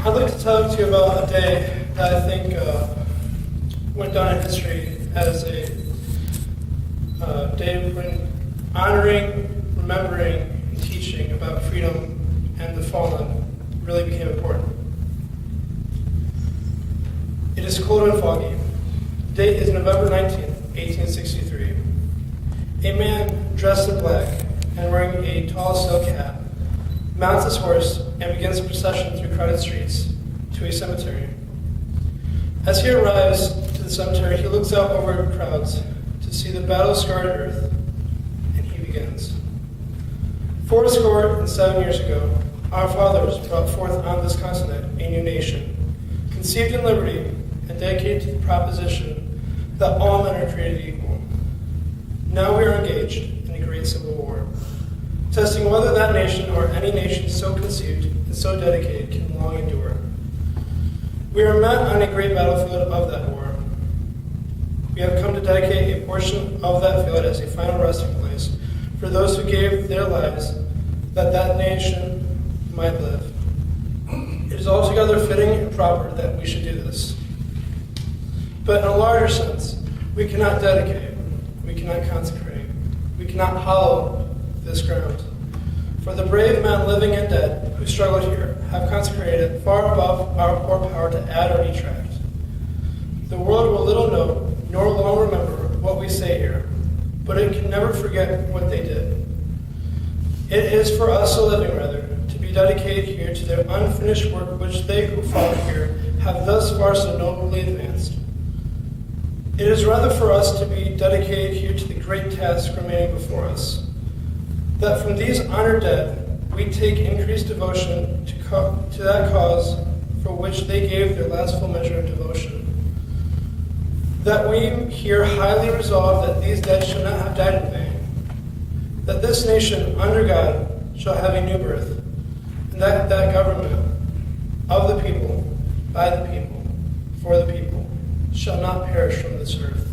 I'd like to talk to you about a day that I think went down in history as a day when honoring, remembering, and teaching about freedom and the fallen really became important. It is cold and foggy. The date is November 19th, 1863. A man dressed in black and wearing a tall silk hat mounts his horse and begins a procession through crowded streets to a cemetery. As he arrives to the cemetery, he looks out over crowds to see the battle-scarred earth, and he begins. 47 years ago, our fathers brought forth on this continent a new nation, conceived in liberty and dedicated to the proposition that all men are created equal. Now we are engaged in a great civil war, testing whether that nation or any nation so conceived and so dedicated can long endure. We are met on a great battlefield of that war. We have come to dedicate a portion of that field as a final resting place for those who gave their lives that that nation might live. It is altogether fitting and proper that we should do this. But in a larger sense, we cannot dedicate, we cannot consecrate, we cannot hallow this ground. For the brave men living and dead who struggled here have consecrated it far above our poor power to add or detract. The world will little know nor long remember what we say here, but it can never forget what they did. It is for us, so living rather, to be dedicated here to their unfinished work which they who fought here have thus far so nobly advanced. It is rather for us to be dedicated here to the great task remaining before us, that from these honored dead we take increased devotion to that cause for which they gave their last full measure of devotion. That we here highly resolve that these dead shall not have died in vain, that this nation under God shall have a new birth, and that government of the people, by the people, for the people, shall not perish from this earth.